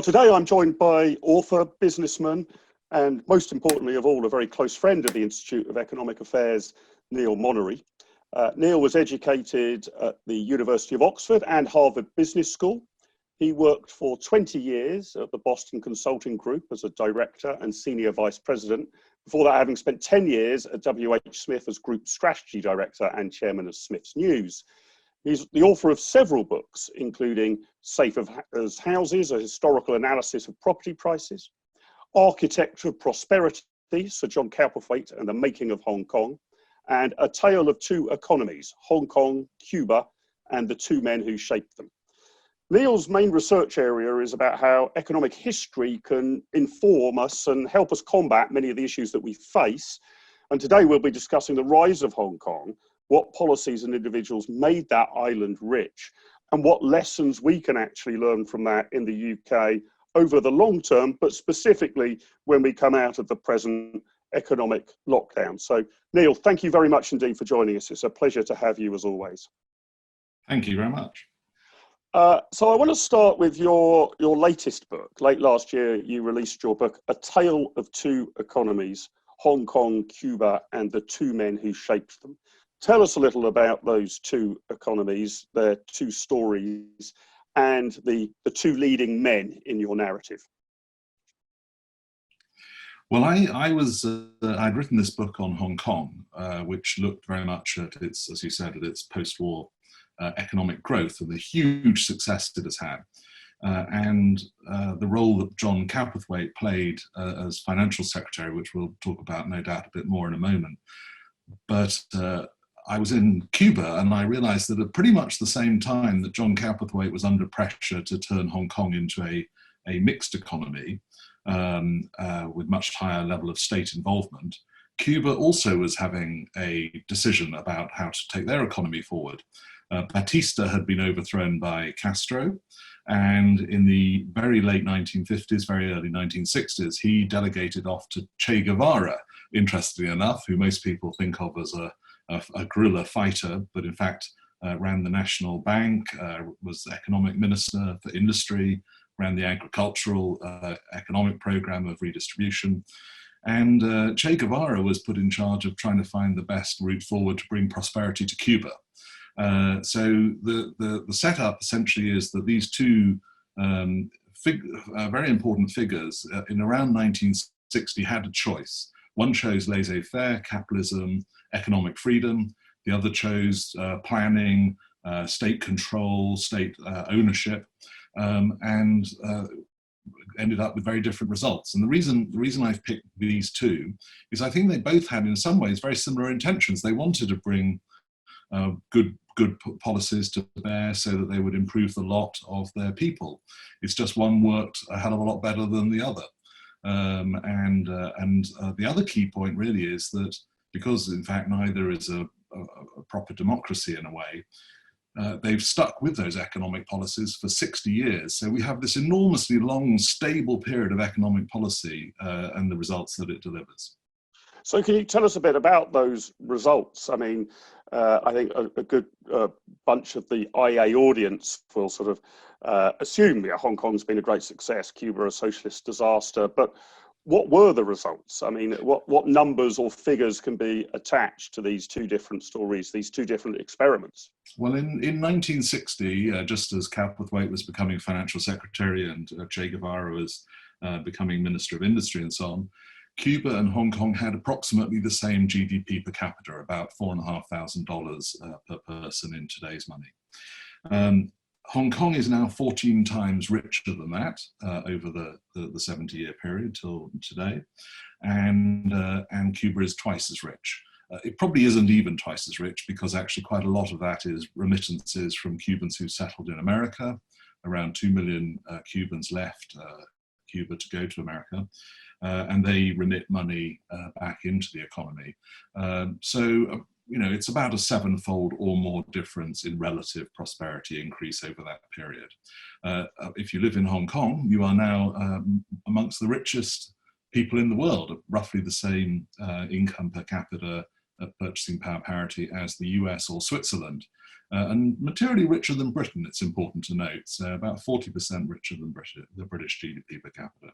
today I'm joined by author, businessman, and most importantly of all, a very close friend of the Institute of Economic Affairs, Neil Monnery. Neil was educated at the University of Oxford and Harvard Business School. He worked for 20 years at the Boston Consulting Group as a director and senior vice president, before that having spent 10 years at W.H. Smith as group strategy director and chairman of Smith's News. He's the author of several books, including Safe as Houses, a historical analysis of property prices, Architecture of Prosperity, Sir John Cowperthwaite and the Making of Hong Kong, and A Tale of Two Economies, Hong Kong, Cuba, and the Two Men Who Shaped Them. Neil's main research area is about how economic history can inform us and help us combat many of the issues that we face. And today we'll be discussing the rise of Hong Kong, what policies and individuals made that island rich, and what lessons we can actually learn from that in the UK over the long term, but specifically when we come out of the present economic lockdown. So Neil, thank you very much indeed for joining us. It's a pleasure to have you as always. Thank you very much. So I want to start with your latest book. Late last year, you released your book, A Tale of Two Economies, Hong Kong, Cuba, and the Two Men Who Shaped Them. Tell us a little about those two economies, their two stories, and the two leading men in your narrative. Well, I'd written this book on Hong Kong, which looked very much at its, as you said, at its post-war economic growth and the huge success it has had, and the role that John Cowperthwaite played as financial secretary, which we'll talk about no doubt a bit more in a moment. But I was in Cuba and I realized that at pretty much the same time that John Cowperthwaite was under pressure to turn Hong Kong into a mixed economy with much higher level of state involvement, Cuba also was having a decision about how to take their economy forward. Batista had been overthrown by Castro, and in the very late 1950s, very early 1960s, he delegated off to Che Guevara, interestingly enough, who most people think of as a guerrilla fighter, but in fact ran the National Bank, was the economic minister for industry, ran the agricultural economic program of redistribution. And Che Guevara was put in charge of trying to find the best route forward to bring prosperity to Cuba. So the setup essentially is that these two very important figures in around 1960 had a choice. One chose laissez-faire, capitalism, economic freedom. The other chose planning, state control, state ownership, and ended up with very different results. And the reason I've picked these two is I think they both had in some ways very similar intentions. They wanted to bring good policies to bear so that they would improve the lot of their people. It's just one worked a hell of a lot better than the other. The other key point really is that because in fact neither is a proper democracy in a way, they've stuck with those economic policies for 60 years. So we have this enormously long, stable period of economic policy and the results that it delivers. So can you tell us a bit about those results? I mean, I think a good bunch of the IEA audience will sort of assume Hong Kong's been a great success, Cuba a socialist disaster, but what were the results? I mean, what numbers or figures can be attached to these two different stories, these two different experiments? Well, in 1960, just as Cowperthwaite was becoming financial secretary and Che Guevara was becoming Minister of Industry and so on, Cuba and Hong Kong had approximately the same GDP per capita, about $4,500 per person in today's money. Hong Kong is now 14 times richer than that over the 70-year period till today, and Cuba is twice as rich. It probably isn't even twice as rich because actually quite a lot of that is remittances from Cubans who settled in America. Around 2 million Cubans left Cuba to go to America, and they remit money back into the economy. You know, it's about a sevenfold or more difference in relative prosperity increase over that period. If you live in Hong Kong, you are now amongst the richest people in the world, roughly the same income per capita purchasing power parity as the US or Switzerland. and materially richer than Britain, it's important to note, so about 40% richer than the British GDP per capita.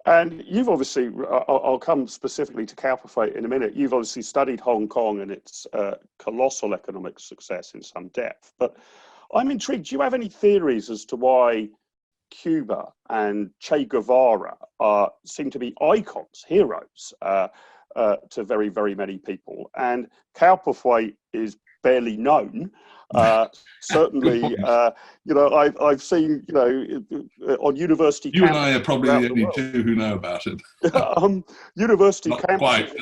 And you've obviously, I'll come specifically to Cowperthwaite in a minute, you've obviously studied Hong Kong and its colossal economic success in some depth, but I'm intrigued, do you have any theories as to why Cuba and Che Guevara seem to be icons, heroes to very, very many people, and Cowperthwaite is barely known? Certainly, you know, I've seen, you know, on university you campuses. And I are probably the only two who know about it. University Not campuses quite.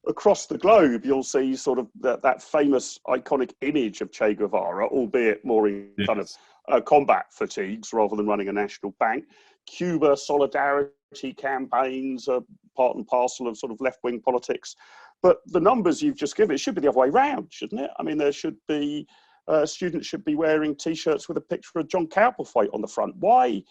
across the globe, you'll see sort of that famous iconic image of Che Guevara, albeit more in kind of combat fatigues rather than running a national bank. Cuba solidarity campaigns are part and parcel of sort of left-wing politics. But the numbers you've just given, it should be the other way around, shouldn't it? I mean, there should be, students should be wearing T-shirts with a picture of John Cowperthwaite on the front. Why,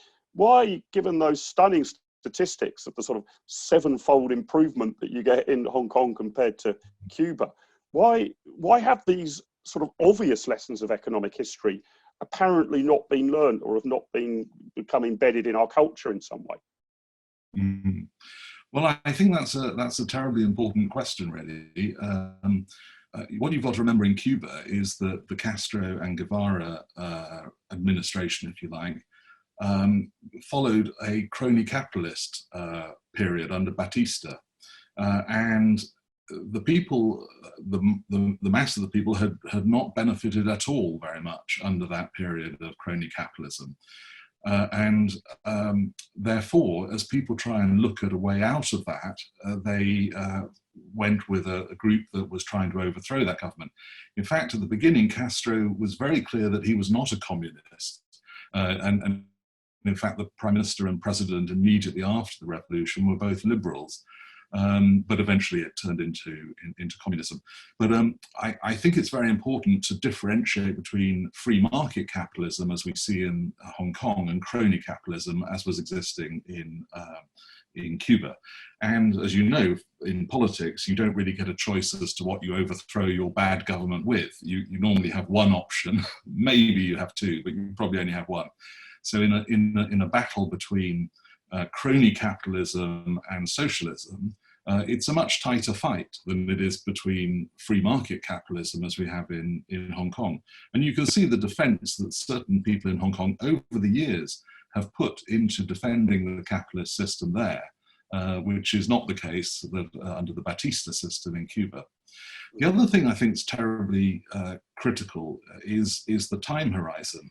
given those stunning statistics of the sort of 7-fold improvement that you get in Hong Kong compared to Cuba, why have these sort of obvious lessons of economic history apparently not been learned or have not become embedded in our culture in some way? Mm-hmm. Well, I think that's a terribly important question, really. What you've got to remember in Cuba is that the Castro and Guevara administration, if you like, followed a crony capitalist period under Batista, and the people, the mass of the people had not benefited at all very much under that period of crony capitalism. Therefore, as people try and look at a way out of that, they went with a group that was trying to overthrow that government. In fact, at the beginning, Castro was very clear that he was not a communist. And in fact, the prime minister and president immediately after the revolution were both liberals. But eventually it turned into communism. But I think it's very important to differentiate between free market capitalism, as we see in Hong Kong, and crony capitalism, as was existing in Cuba. And as you know, in politics, you don't really get a choice as to what you overthrow your bad government with. You normally have one option, maybe you have two, but you probably only have one. So in a battle between crony capitalism and socialism, it's a much tighter fight than it is between free market capitalism as we have in Hong Kong. And you can see the defense that certain people in Hong Kong over the years have put into defending the capitalist system there, which is not the case under the Batista system in Cuba. The other thing I think is terribly critical is the time horizon.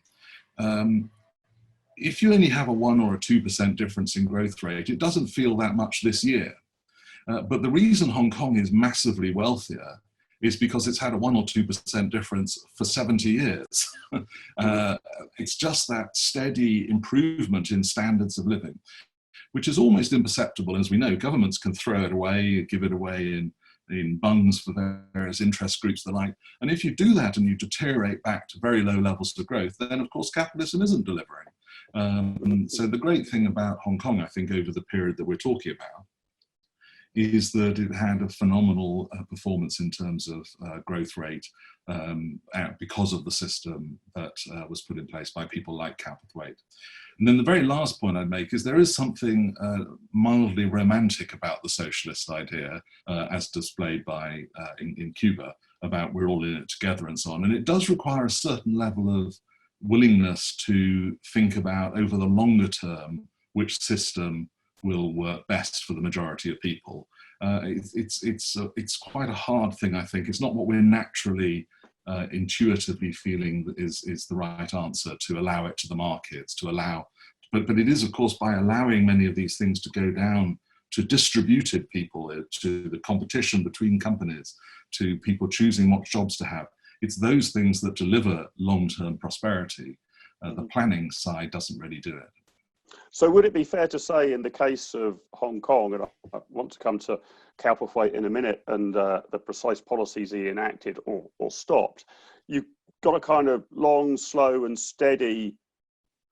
If you only have a 1 or a 2% difference in growth rate, it doesn't feel that much this year. But the reason Hong Kong is massively wealthier is because it's had a 1 or 2% difference for 70 years. It's just that steady improvement in standards of living, which is almost imperceptible. As we know, governments can throw it away, give it away in bungs for various interest groups and the like. And if you do that and you deteriorate back to very low levels of growth, then of course capitalism isn't delivering. So the great thing about Hong Kong, I think, over the period that we're talking about, is that it had a phenomenal performance in terms of growth rate because of the system that was put in place by people like Cowperthwaite. And then the very last point I'd make is there is something mildly romantic about the socialist idea, as displayed by in Cuba, about we're all in it together and so on. And it does require a certain level of willingness to think about over the longer term which system will work best for the majority of people. It's quite a hard thing, I think. It's not what we're naturally intuitively feeling is the right answer, to allow it to the markets, but it is, of course, by allowing many of these things to go down to distributed people, to the competition between companies, to people choosing what jobs to have. It's those things that deliver long-term prosperity. The planning side doesn't really do it. So would it be fair to say, in the case of Hong Kong, and I want to come to Cowperthwaite in a minute and the precise policies he enacted or stopped, you've got a kind of long, slow and steady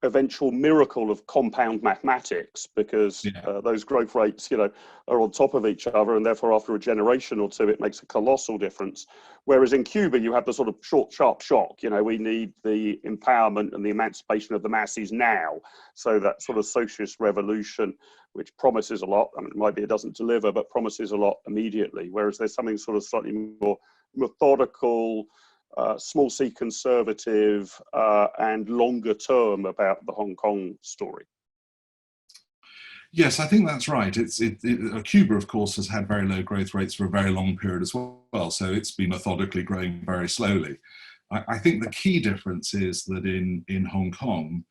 eventual miracle of compound mathematics, because those growth rates, are on top of each other, and therefore after a generation or two, it makes a colossal difference. Whereas in Cuba, you have the sort of short, sharp shock. We need the empowerment and the emancipation of the masses now. So that sort of socialist revolution, which promises a lot, I mean, it might be it doesn't deliver, but promises a lot immediately. Whereas there's something sort of slightly more methodical, small c conservative, and longer term about the Hong Kong story. Yes, I think that's right. Cuba, of course, has had very low growth rates for a very long period as well, so it's been methodically growing very slowly. I think the key difference is that in Hong Kong,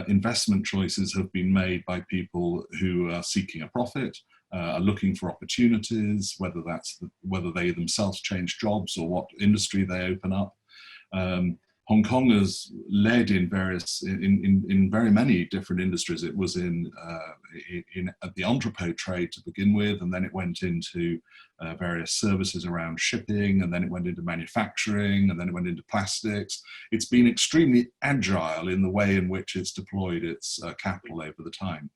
investment choices have been made by people who are seeking a profit, are looking for opportunities, whether they themselves change jobs or what industry they open up. Hong Kong has led in very many different industries. It was in the entrepot trade to begin with, and then it went into various services around shipping, and then it went into manufacturing, and then it went into plastics. It's been extremely agile in the way in which it's deployed its capital over the time.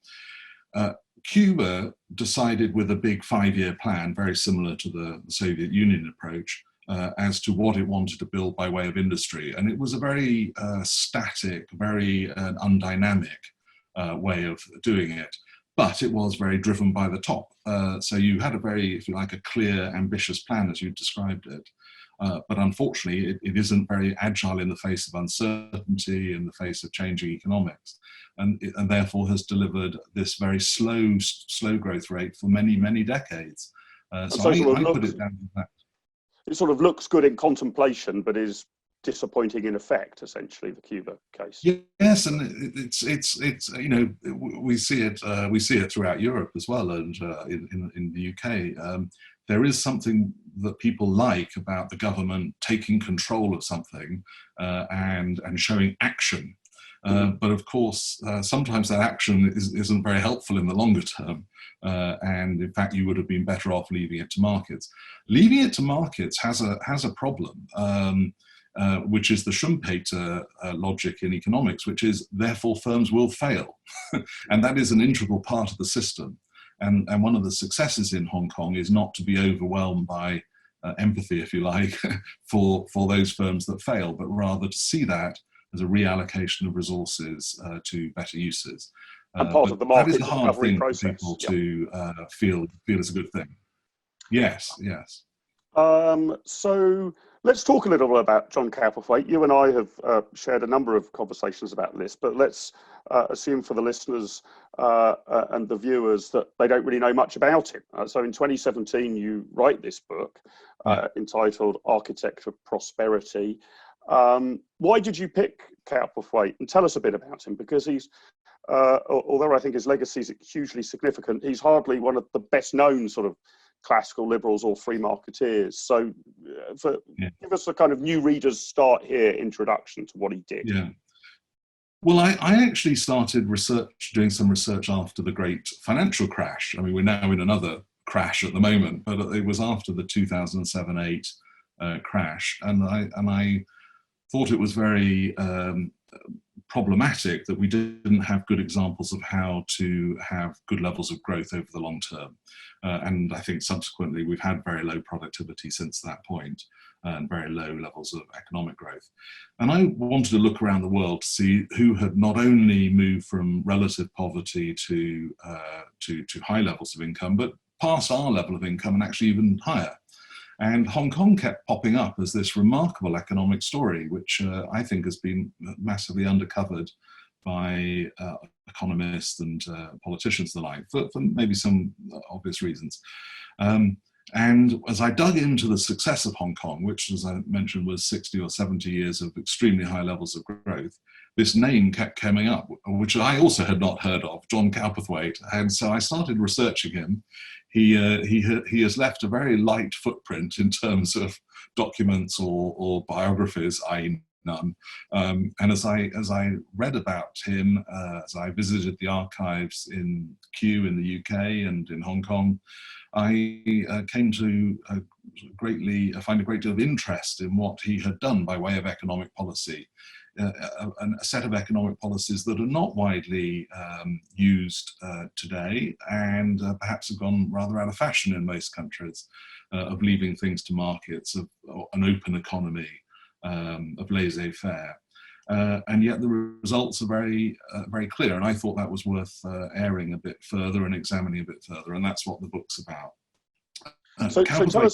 Cuba decided with a big 5-year plan, very similar to the Soviet Union approach, as to what it wanted to build by way of industry. And it was a very static, very undynamic way of doing it. But it was very driven by the top. So you had a very, if you like, a clear, ambitious plan as you described it. But unfortunately, it isn't very agile in the face of uncertainty, in the face of changing economics, and therefore has delivered this very slow growth rate for many, many decades. So I put it down to that. It sort of looks good in contemplation, but is disappointing in effect, essentially, the Cuba case. Yes, and it's we see it throughout Europe as well, and in the UK. There is something that people like about the government taking control of something and showing action. But of course, sometimes that action isn't very helpful in the longer term. And in fact, you would have been better off leaving it to markets. Leaving it to markets has a problem, which is the Schumpeter logic in economics, which is therefore firms will fail. And that is an integral part of the system. And one of the successes in Hong Kong is not to be overwhelmed by empathy, if you like, for those firms that fail, but rather to see that as a reallocation of resources to better uses. And part of the market that is a hard thing process. For people to feel is a good thing. Yes. So let's talk a little bit about John Cowperthwaite. You and I have shared a number of conversations about this, but let's assume for the listeners and the viewers that they don't really know much about him. So in 2017, you write this book entitled Architect of Prosperity. Why did you pick Cowperthwaite? And tell us a bit about him, because he's, although I think his legacy is hugely significant, he's hardly one of the best known sort of classical liberals or free marketeers. So give us a kind of new reader's start here introduction to what he did. Yeah. Well, I actually started doing some research after the great financial crash. I mean, we're now in another crash at the moment, but it was after the 2007-8 crash. And I thought it was very problematic that we didn't have good examples of how to have good levels of growth over the long term. And I think subsequently we've had very low productivity since that point and very low levels of economic growth. And I wanted to look around the world to see who had not only moved from relative poverty to high levels of income, but past our level of income and actually even higher. And Hong Kong kept popping up as this remarkable economic story, which I think has been massively undercovered by economists and politicians and the like, for maybe some obvious reasons. And as I dug into the success of Hong Kong, which, as I mentioned, was 60 or 70 years of extremely high levels of growth, this name kept coming up, which I also had not heard of, John Cowperthwaite. And so I started researching him. He has left a very light footprint in terms of documents or biographies, i.e. none. And as I read about him, as I visited the archives in Kew in the UK and in Hong Kong, I came to find a great deal of interest in what he had done by way of economic policy a set of economic policies that are not widely used today, and perhaps have gone rather out of fashion in most countries, of leaving things to markets, of an open economy, of laissez-faire. And yet the results are very, very clear. And I thought that was worth airing a bit further and examining a bit further. And that's what the book's about. So tell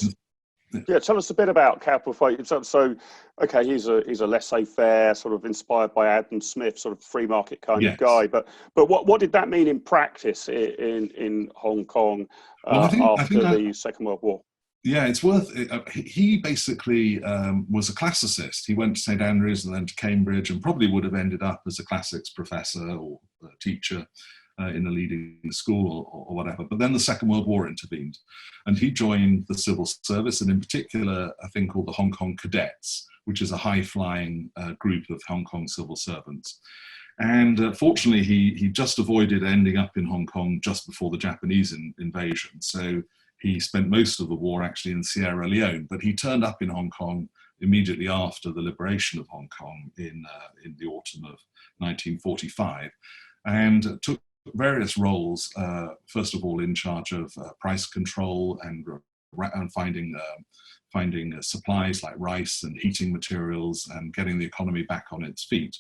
us a bit about Cowperthwaite. So okay, he's a laissez-faire, sort of inspired by Adam Smith, sort of free market kind of guy. But what did that mean in practice in Hong Kong after the Second World War? Yeah, it's worth it. He basically was a classicist. He went to St Andrews and then to Cambridge, and probably would have ended up as a classics professor or a teacher in a leading school or whatever. But then the Second World War intervened, and he joined the civil service, and in particular a thing called the Hong Kong Cadets, which is a high-flying group of Hong Kong civil servants. And fortunately, he just avoided ending up in Hong Kong just before the Japanese invasion. So he spent most of the war actually in Sierra Leone, but he turned up in Hong Kong immediately after the liberation of Hong Kong in the autumn of 1945, and took various roles, first of all in charge of price control and finding supplies like rice and heating materials and getting the economy back on its feet.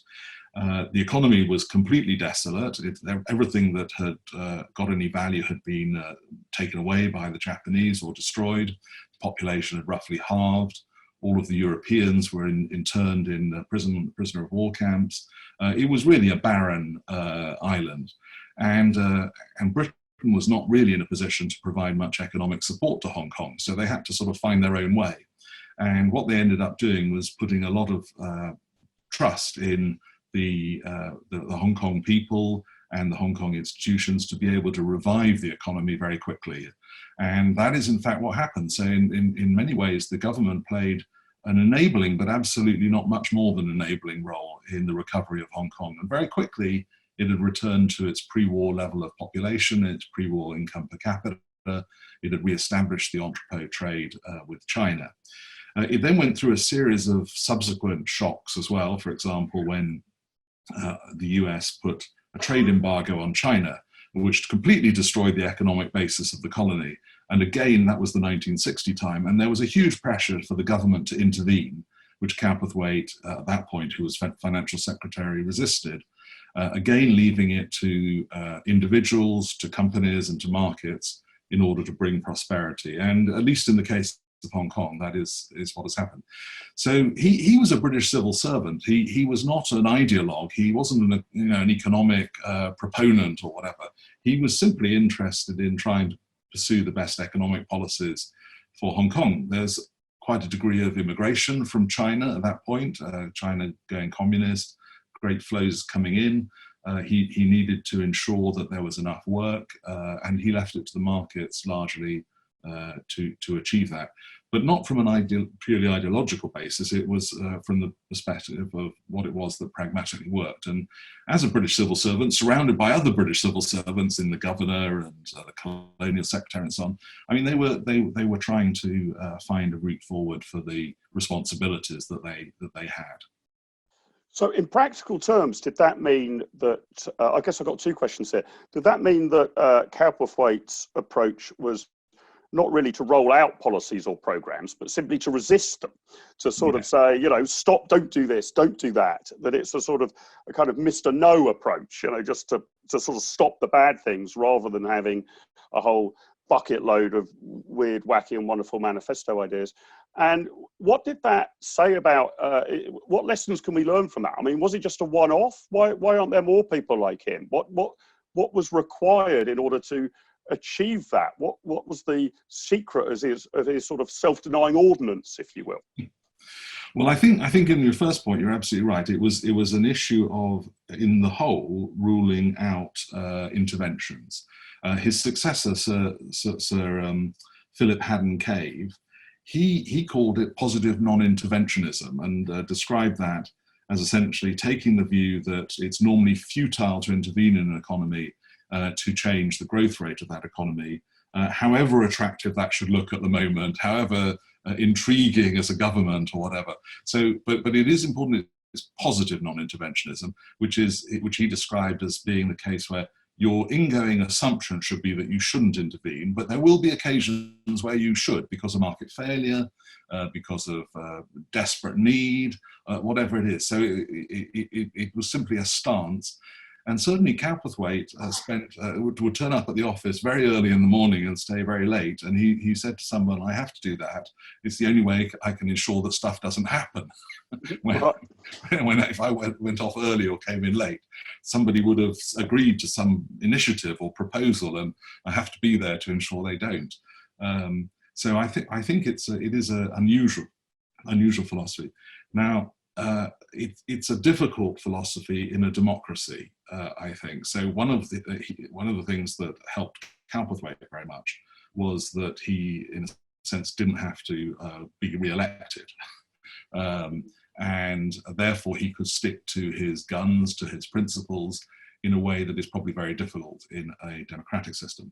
The economy was completely desolate. Everything that had got any value had been taken away by the Japanese or destroyed. The population had roughly halved. All of the Europeans were interned in prisoner of war camps. It was really a barren island. And Britain was not really in a position to provide much economic support to Hong Kong. So they had to sort of find their own way. And what they ended up doing was putting a lot of trust in the Hong Kong people and the Hong Kong institutions to be able to revive the economy very quickly. And that is in fact what happened. So in many ways, the government played an enabling, but absolutely not much more than enabling role in the recovery of Hong Kong. And very quickly, it had returned to its pre-war level of population, its pre-war income per capita. It had re-established the entrepot trade with China. It then went through a series of subsequent shocks as well. For example, when the US put a trade embargo on China, which completely destroyed the economic basis of the colony. And again, that was the 1960 time. And there was a huge pressure for the government to intervene, which Cowperthwaite, at that point, who was financial secretary, resisted. Again, leaving it to individuals, to companies and to markets in order to bring prosperity. And at least in the case of Hong Kong, that is what has happened. So he was a British civil servant. He was not an ideologue. He wasn't an economic proponent or whatever. He was simply interested in trying to pursue the best economic policies for Hong Kong. There's quite a degree of immigration from China at that point, China going communist, great flows coming in. He needed to ensure that there was enough work, and he left it to the markets largely to achieve that, but not from an purely ideological basis. It was from the perspective of what it was that pragmatically worked. And as a British civil servant, surrounded by other British civil servants in the governor and the colonial secretary and so on, I mean, they were trying to find a route forward for the responsibilities that they had. So in practical terms, did that mean that, I guess I've got two questions here. Did that mean that Cowperthwaite's approach was not really to roll out policies or programs, but simply to resist them, to sort of say, stop, don't do this, don't do that, that it's a kind of Mr. No approach, just to sort of stop the bad things rather than having a whole bucket load of weird, wacky and wonderful manifesto ideas. And what did that say about, what lessons can we learn from that? I mean, was it just a one-off? Why aren't there more people like him? What was required in order to achieve that? What was the secret of his sort of self-denying ordinance, if you will? Well, I think in your first point, you're absolutely right. It was an issue of, in the whole, ruling out interventions. His successor, Sir Philip Haddon Cave, he called it positive non-interventionism, and described that as essentially taking the view that it's normally futile to intervene in an economy to change the growth rate of that economy, however attractive that should look at the moment, however intriguing as a government or whatever. So, but it is important positive non-interventionism, which he described as being the case where your ingoing assumption should be that you shouldn't intervene, but there will be occasions where you should, because of market failure, because of desperate need, whatever it is. So it was simply a stance. And certainly Cowperthwaite would turn up at the office very early in the morning and stay very late. And he said to someone, I have to do that. It's the only way I can ensure that stuff doesn't happen. If I went off early or came in late, somebody would have agreed to some initiative or proposal, and I have to be there to ensure they don't. So I think it is an unusual philosophy. Now, it's a difficult philosophy in a democracy, I think. So one of the things that helped Cowperthwaite very much was that he, in a sense, didn't have to be re-elected. And therefore he could stick to his guns, to his principles, in a way that is probably very difficult in a democratic system.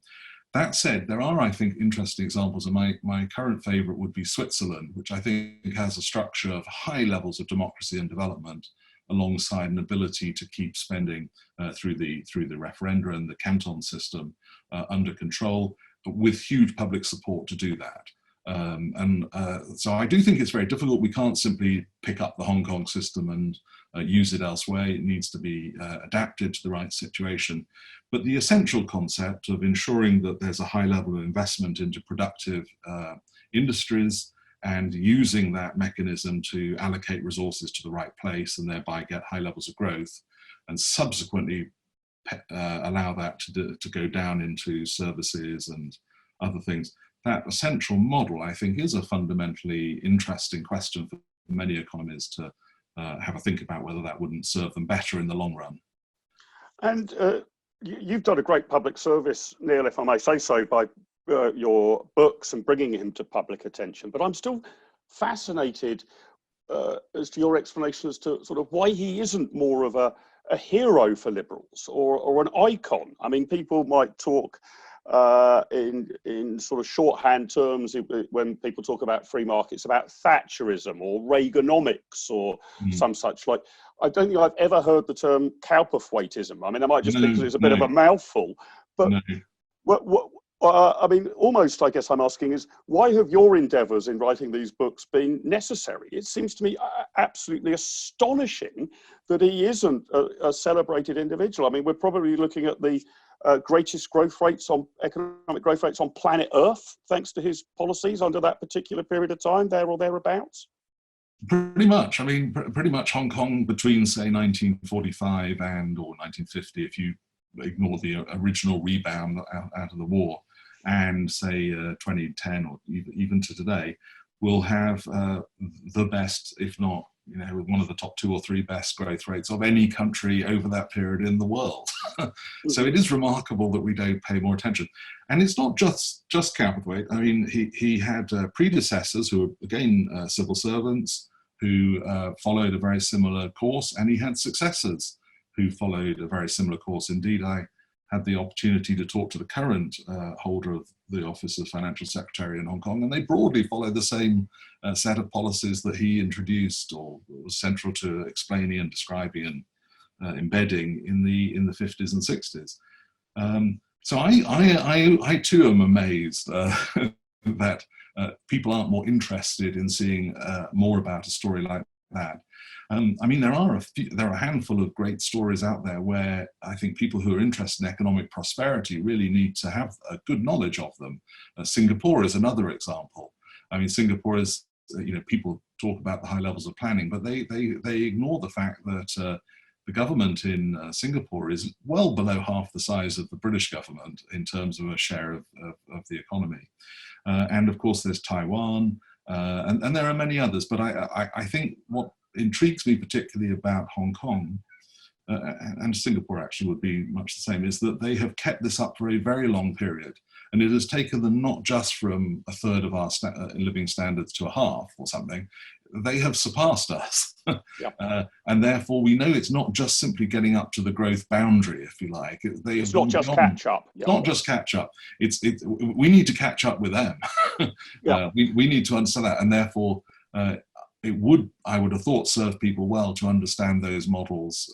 That said, there are, I think, interesting examples, and my current favourite would be Switzerland, which I think has a structure of high levels of democracy and development, alongside an ability to keep spending through the referenda and the canton system under control, but with huge public support to do that. So I do think it's very difficult. We can't simply pick up the Hong Kong system and use it elsewhere. It needs to be adapted to the right situation. But the essential concept of ensuring that there's a high level of investment into productive industries and using that mechanism to allocate resources to the right place and thereby get high levels of growth, and subsequently allow that to go down into services and other things. That essential model, I think, is a fundamentally interesting question for many economies to have a think about whether that wouldn't serve them better in the long run. And you've done a great public service, Neil, if I may say so, by your books and bringing him to public attention. But I'm still fascinated as to your explanation as to sort of why he isn't more of a hero for liberals or an icon. I mean, people might talk in sort of shorthand terms when people talk about free markets, about Thatcherism or Reaganomics or some such like. I don't think I've ever heard the term Cowperthwaitism. I mean, I might just think it's a bit of a mouthful, but I mean, almost, I guess I'm asking is, why have your endeavours in writing these books been necessary? It seems to me absolutely astonishing that he isn't a celebrated individual. I mean, we're probably looking at the greatest economic growth rates on planet Earth, thanks to his policies under that particular period of time, there or thereabouts. Pretty much. I mean, pretty much Hong Kong between, say, 1945 or 1950, if you ignore the original rebound out of the war, and say 2010 or even to today, will have the best, if not, one of the top 2 or 3 best growth rates of any country over that period in the world. So it is remarkable that we don't pay more attention. And it's not just Cowperthwaite. I mean, he had predecessors who were, again, civil servants who followed a very similar course, and he had successors who followed a very similar course. Indeed, I had the opportunity to talk to the current holder of the Office of Financial Secretary in Hong Kong, and they broadly follow the same set of policies that he introduced or was central to explaining and describing and embedding in the 50s and 60s. So I too am amazed that people aren't more interested in seeing more about a story like that. I mean, there are a handful of great stories out there where I think people who are interested in economic prosperity really need to have a good knowledge of them. Singapore is another example. I mean, Singapore is, people talk about the high levels of planning, but they ignore the fact that the government in Singapore is well below half the size of the British government in terms of a share of the economy. And of course, there's Taiwan, and there are many others. But I think what intrigues me particularly about Hong Kong, and Singapore actually would be much the same, is that they have kept this up for a very long period. And it has taken them not just from a third of our living standards to a half or something, they have surpassed us. And therefore we know it's not just simply getting up to the growth boundary, if you like. It's not just catch up. It's not just catch up. We need to catch up with them. We need to understand that. And therefore, it would, I would have thought, serve people well to understand those models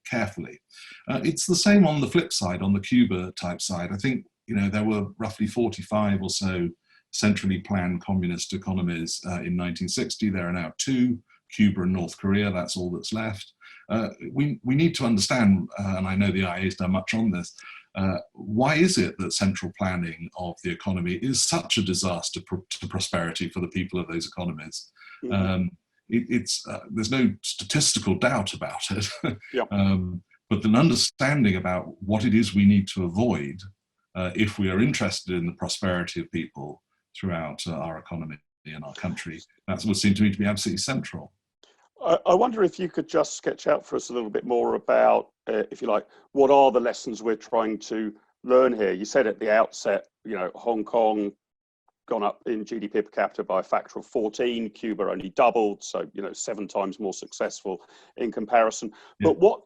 carefully. It's the same on the flip side, on the Cuba type side. I think, there were roughly 45 or so centrally planned communist economies in 1960. There are now 2, Cuba and North Korea. That's all that's left. We need to understand, and I know the IEA has done much on this, why is it that central planning of the economy is such a disaster to prosperity for the people of those economies? Mm-hmm. There's no statistical doubt about it, yep. But an understanding about what it is we need to avoid if we are interested in the prosperity of people throughout our economy and our country, that would seem to me to be absolutely central. I wonder if you could just sketch out for us a little bit more about, if you like, what are the lessons we're trying to learn here? You said at the outset, Hong Kong gone up in GDP per capita by a factor of 14, Cuba only doubled, so 7 times more successful in comparison. Yeah. But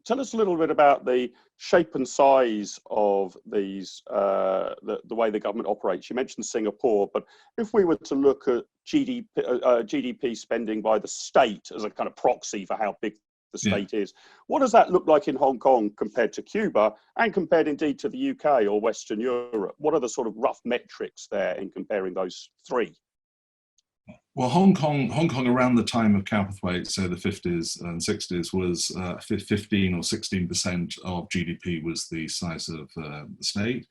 tell us a little bit about the shape and size of these, the way the government operates. You mentioned Singapore, but if we were to look at GDP spending by the state as a kind of proxy for how big the state is, what does that look like in Hong Kong compared to Cuba, and compared indeed to the UK or Western Europe? What are the sort of rough metrics there in comparing those 3? Well, Hong Kong around the time of Cowperthwaite, so the 50s and 60s, was 15 or 16% of GDP was the size of the state.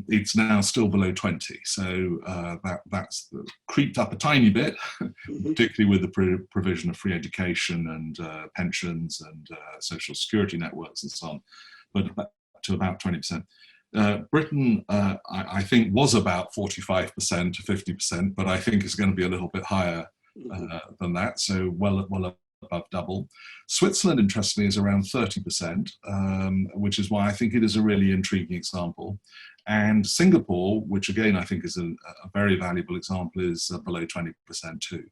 It's now still below 20, so that's creeped up a tiny bit, particularly with the provision of free education and pensions and social security networks and so on, but to about 20%. Britain, I think, was about 45% to 50%, but I think it's going to be a little bit higher than that, so well above double. Switzerland, interestingly, is around 30%, which is why I think it is a really intriguing example. And Singapore, which again I think is a very valuable example, is below 20% too.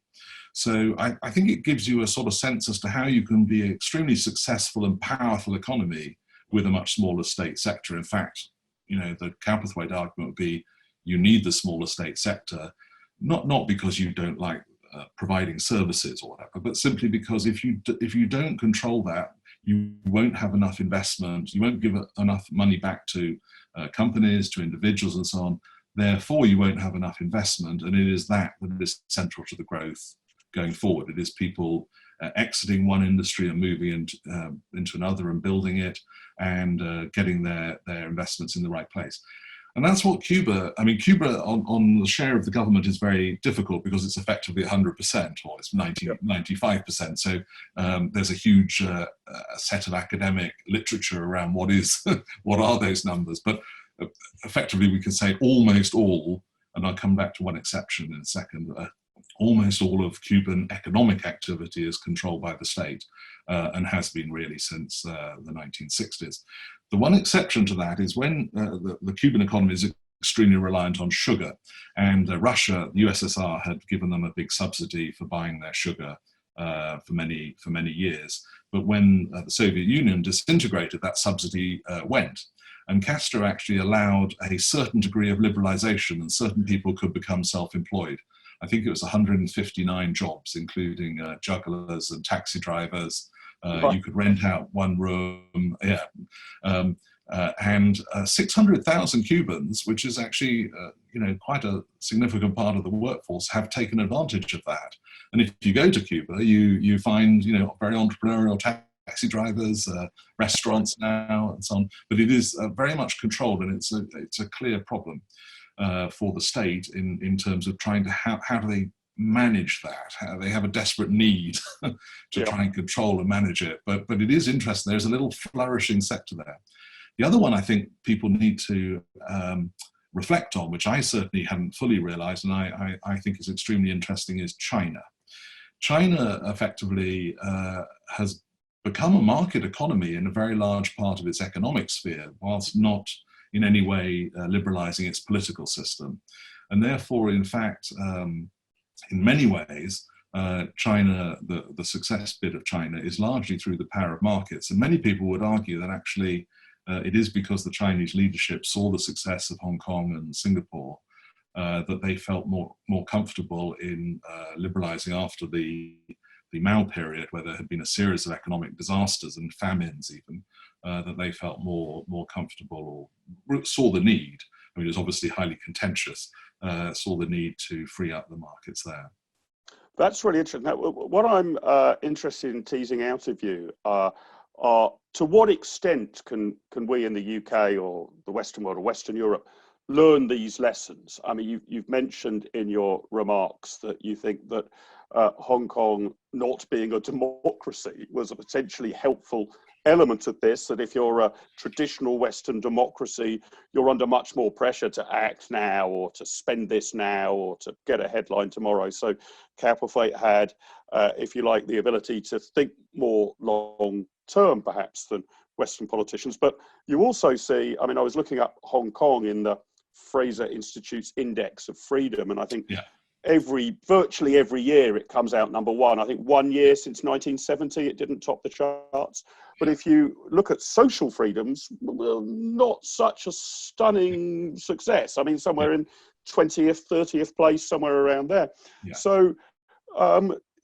So I think it gives you a sort of sense as to how you can be an extremely successful and powerful economy with a much smaller state sector. In fact, the Cowperthwaite argument would be you need the smaller state sector, not because you don't like providing services or whatever, but simply because if you don't control that, you won't have enough investment, you won't give enough money back to companies, to individuals and so on. Therefore, you won't have enough investment, and it is that is central to the growth going forward. It is people exiting one industry and moving into another and building it and getting their investments in the right place. And that's what Cuba on the share of the government is very difficult because it's effectively 100%, or it's 95%. So there's a huge set of academic literature around what are those numbers. But effectively we can say almost all, and I'll come back to one exception in a second, almost all of Cuban economic activity is controlled by the state and has been really since the 1960s. The one exception to that is when the Cuban economy is extremely reliant on sugar, and Russia, the USSR, had given them a big subsidy for buying their sugar for many years. But when the Soviet Union disintegrated, that subsidy went. And Castro actually allowed a certain degree of liberalization, and certain people could become self-employed. I think it was 159 jobs, including jugglers and taxi drivers. You could rent out one room, and 600,000 Cubans, which is actually quite a significant part of the workforce, have taken advantage of that. And if you go to Cuba, you find very entrepreneurial taxi drivers, restaurants now, and so on. But it is very much controlled, and it's a clear problem for the state in terms of trying to how do they manage that. They have a desperate need to try and control and manage it. But it is interesting. There's a little flourishing sector there. The other one I think people need to reflect on, which I certainly hadn't fully realized, and I think is extremely interesting, is China. China effectively has become a market economy in a very large part of its economic sphere, whilst not in any way liberalizing its political system. And therefore, in fact, in many ways, China, the success bit of China is largely through the power of markets. And many people would argue that actually it is because the Chinese leadership saw the success of Hong Kong and Singapore that they felt more comfortable in liberalising after the Mao period, where there had been a series of economic disasters and famines even, that they felt more comfortable or saw the need. I mean, it was obviously highly contentious, saw the need to free up the markets there. That's really interesting. Now, what I'm interested in teasing out of you are to what extent can we in the UK or the Western world or Western Europe learn these lessons? I mean, you've mentioned in your remarks that you think that Hong Kong not being a democracy was a potentially helpful element of this, that if you're a traditional Western democracy, you're under much more pressure to act now or to spend this now or to get a headline tomorrow. So Cowperthwaite had, if you like, the ability to think more long term perhaps than Western politicians. But you also see, I mean, I was looking up Hong Kong in the Fraser Institute's Index of Freedom, and I think virtually every year it comes out number one. I think 1 year since 1970 it didn't top the charts. But if you look at social freedoms, well, not such a stunning success. I mean, somewhere in 20th, 30th place, somewhere around there. Yeah. So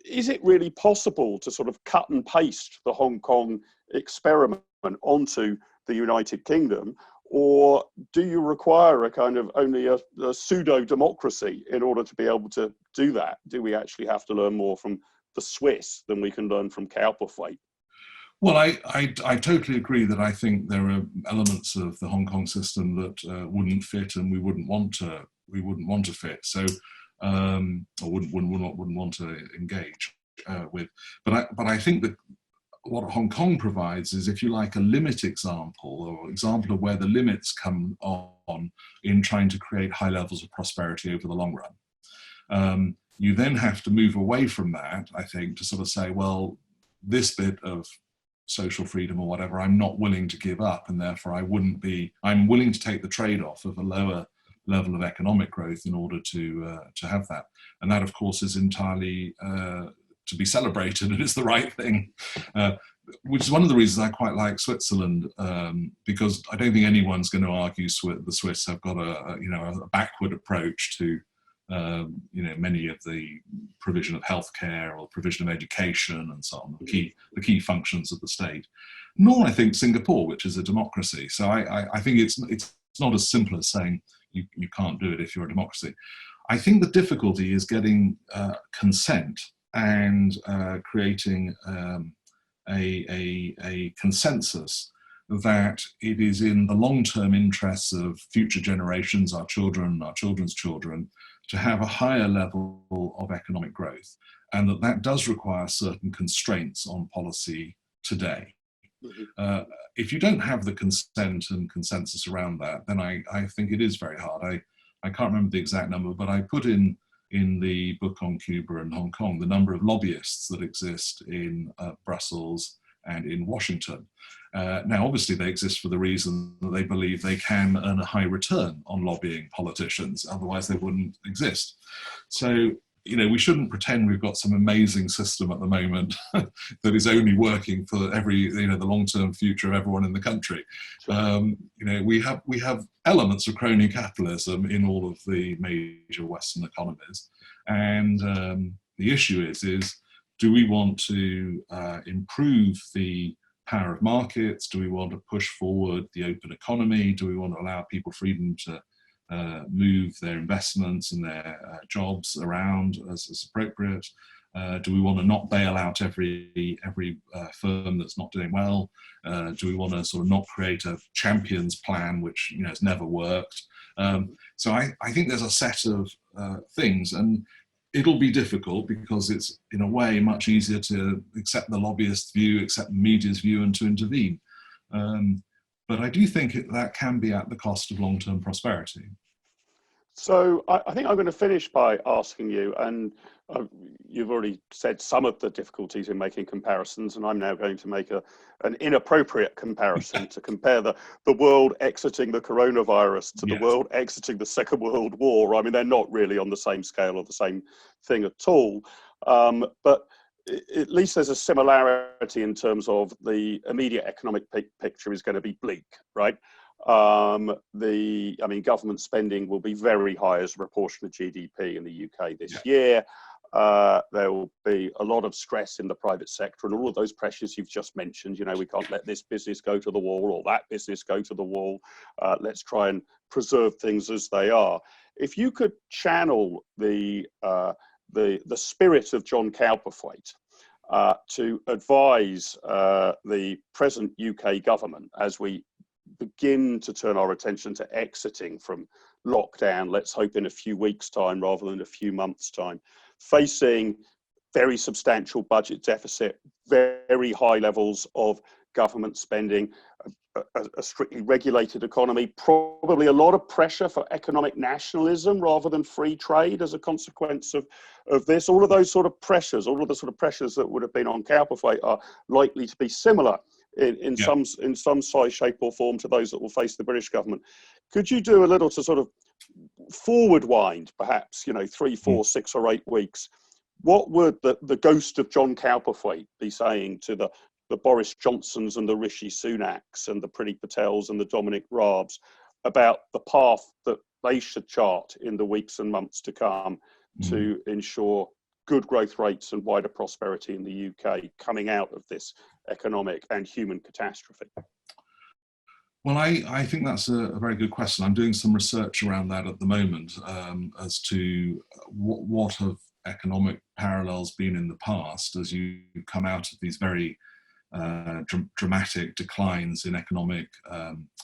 is it really possible to sort of cut and paste the Hong Kong experiment onto the United Kingdom? Or do you require a kind of only a pseudo-democracy in order to be able to do that? Do we actually have to learn more from the Swiss than we can learn from Cowperthwaite? Well, I totally agree that I think there are elements of the Hong Kong system that wouldn't fit, and we wouldn't want to fit. So, or wouldn't want to engage with. But I think that what Hong Kong provides is, if you like, a limit example, or example of where the limits come on in trying to create high levels of prosperity over the long run. You then have to move away from that, I think, to sort of say, well, this bit of social freedom or whatever, I'm not willing to give up, and therefore I'm willing to take the trade-off of a lower level of economic growth in order to have that. And that, of course, is entirely to be celebrated, and it's the right thing, which is one of the reasons I quite like Switzerland, because I don't think anyone's going to argue the Swiss have got a backward approach to many of the provision of healthcare or provision of education and so on, the key functions of the state. Nor I think Singapore, which is a democracy. So I think it's not as simple as saying you can't do it if you're a democracy. I think the difficulty is getting consent and creating a consensus that it is in the long-term interests of future generations, our children, our children's children, to have a higher level of economic growth, and that does require certain constraints on policy today. If you don't have the consent and consensus around that, then I think it is very hard. I can't remember the exact number, but I put in the book on Cuba and Hong Kong the number of lobbyists that exist in Brussels and in Washington. Now, obviously, they exist for the reason that they believe they can earn a high return on lobbying politicians, otherwise they wouldn't exist. So, we shouldn't pretend we've got some amazing system at the moment that is only working for the long-term future of everyone in the country. We have elements of crony capitalism in all of the major Western economies, and the issue is do we want to improve the power of markets? Do we want to push forward the open economy? Do we want to allow people freedom to move their investments and their jobs around as appropriate? Do we want to not bail out every firm that's not doing well? Do we want to sort of not create a champions plan, which has never worked? So I think there's a set of things, and it'll be difficult because it's in a way much easier to accept the lobbyist view, accept the media's view, and to intervene. But I do think that can be at the cost of long-term prosperity. So I think I'm going to finish by asking you, and you've already said some of the difficulties in making comparisons, and I'm now going to make an inappropriate comparison to compare the world exiting the coronavirus to the world exiting the Second World War. I mean, they're not really on the same scale or the same thing at all. But at least there's a similarity in terms of the immediate economic picture is going to be bleak, right? Government spending will be very high as a proportion of GDP in the UK this year. There will be a lot of stress in the private sector, and all of those pressures you've just mentioned. We can't let this business go to the wall or that business go to the wall. Let's try and preserve things as they are. If you could channel the spirit of John Cowperthwaite to advise the present UK government as we begin to turn our attention to exiting from lockdown, let's hope in a few weeks' time rather than a few months' time, facing very substantial budget deficit, very high levels of government spending, a strictly regulated economy, probably a lot of pressure for economic nationalism rather than free trade as a consequence of this. All of those sort of pressures, that would have been on Cowperthwaite are likely to be similar in some size, shape or form to those that will face the British government. Could you do a little to sort of forward wind, perhaps, 3, 4, 6 or 8 weeks? What would the ghost of John Cowperthwaite be saying to the Boris Johnsons and the Rishi Sunaks and the Priti Patels and the Dominic Raabs about the path that they should chart in the weeks and months to come to ensure good growth rates and wider prosperity in the UK coming out of this economic and human catastrophe? Well, I think that's a very good question. I'm doing some research around that at the moment as to what have economic parallels been in the past as you come out of these very dramatic declines in economic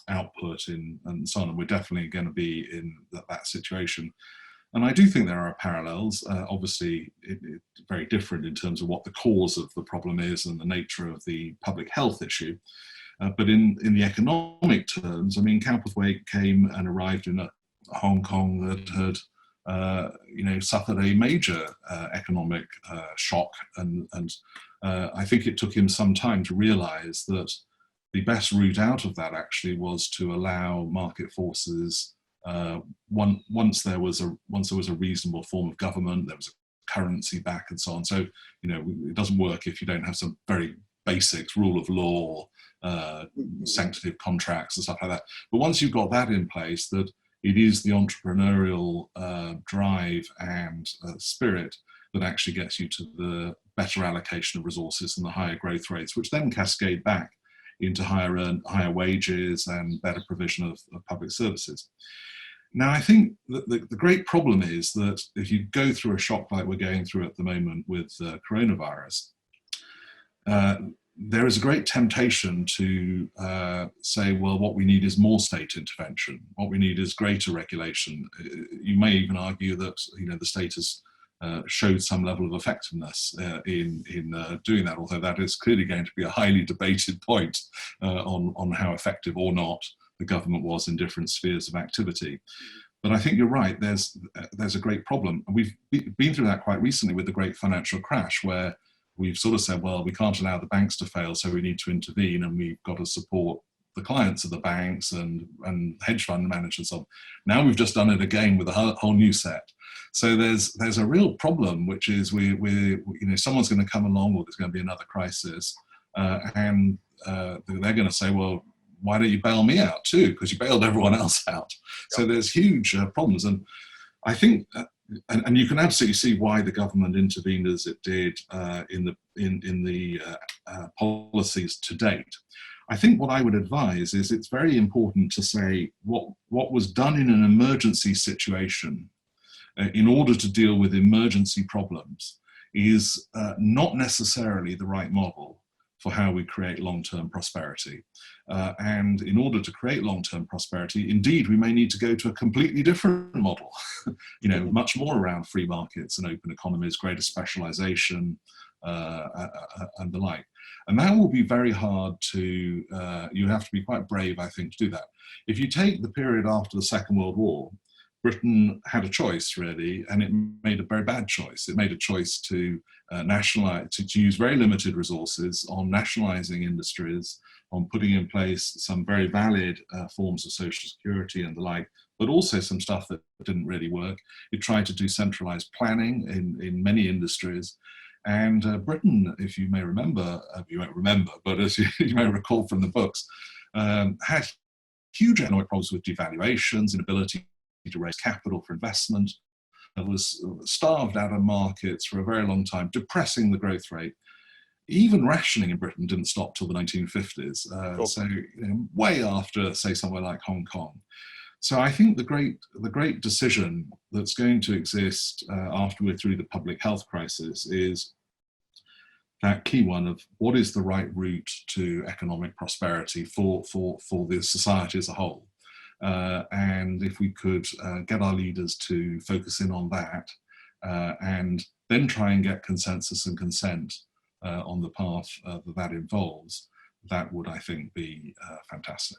output and so on. And we're definitely going to be in that situation. And I do think there are parallels. Obviously, it's very different in terms of what the cause of the problem is and the nature of the public health issue. But in the economic terms, Cowperthwaite came and arrived in a Hong Kong that had suffered a major economic shock. And I think it took him some time to realize that the best route out of that actually was to allow market forces, once there was a reasonable form of government, there was a currency back and so on. So, it doesn't work if you don't have some very basics, rule of law, sanctity of contracts and stuff like that. But once you've got that in place, that it is the entrepreneurial drive and spirit that actually gets you to the better allocation of resources and the higher growth rates, which then cascade back into higher wages and better provision of public services. Now, I think that the great problem is that if you go through a shock like we're going through at the moment with coronavirus, there is a great temptation to say, well, what we need is more state intervention. What we need is greater regulation. You may even argue that the state has showed some level of effectiveness in doing that, although that is clearly going to be a highly debated point on how effective or not the government was in different spheres of activity. But I think you're right, there's a great problem. We've been through that quite recently with the great financial crash, where we've sort of said, well, we can't allow the banks to fail, so we need to intervene, and we've got to support the clients of the banks and hedge fund managers and so on. Now we've just done it again with a whole new set. So there's a real problem, which is we someone's going to come along, or there's going to be another crisis, and they're going to say, well, why don't you bail me out too? Because you bailed everyone else out. So there's huge problems, and I think, and you can absolutely see why the government intervened as it did in the policies to date. I think what I would advise is it's very important to say what was done in an emergency situation in order to deal with emergency problems is not necessarily the right model for how we create long-term prosperity. And in order to create long-term prosperity, indeed, we may need to go to a completely different model, much more around free markets and open economies, greater specialization, and the like. And that will be very hard to, you have to be quite brave, I think, to do that. If you take the period after the Second World War, Britain had a choice, really, and it made a very bad choice. It made a choice to nationalize, to use very limited resources on nationalizing industries, on putting in place some very valid forms of social security and the like, but also some stuff that didn't really work. It tried to do centralized planning in many industries. And Britain, if you may remember, you won't remember, but as you may recall from the books, had huge economic problems with devaluations, inability to raise capital for investment. It was starved out of markets for a very long time, depressing the growth rate. Even rationing in Britain didn't stop till the 1950s, Sure. so way after, say, somewhere like Hong Kong. So I think the great decision that's going to exist after we're through the public health crisis is that key one of what is the right route to economic prosperity for the society as a whole. And if we could get our leaders to focus in on that and then try and get consensus and consent on the path that involves, that would, I think, be fantastic.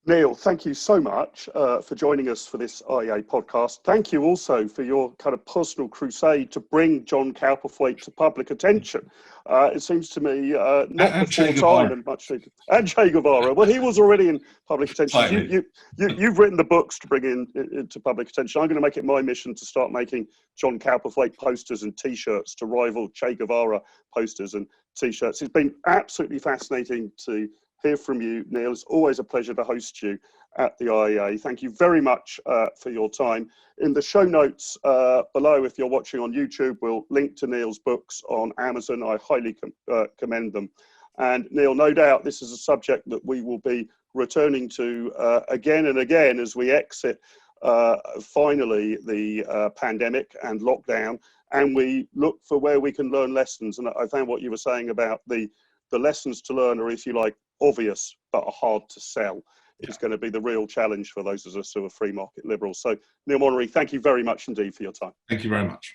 Neil, thank you so much for joining us for this IEA podcast. Thank you also for your kind of personal crusade to bring John Cowperthwaite to public attention. It seems to me not and before Che Guevara. time and much later. And Che Guevara. Well, he was already in public attention. You've written the books to bring into public attention. I'm going to make it my mission to start making John Cowperthwaite posters and T-shirts to rival Che Guevara posters and T-shirts. It's been absolutely fascinating to hear from you, Neil. It's always a pleasure to host you at the IEA. Thank you very much for your time. In the show notes below, if you're watching on YouTube, we'll link to Neil's books on Amazon. I highly commend them. And Neil, no doubt this is a subject that we will be returning to again and again as we exit finally the pandemic and lockdown, and we look for where we can learn lessons. And I found what you were saying about the lessons to learn are, if you like, obvious but are hard to sell. It's going to be the real challenge for those of us who are free market liberals. So Neil Monnery, thank you very much indeed for your time. Thank you very much.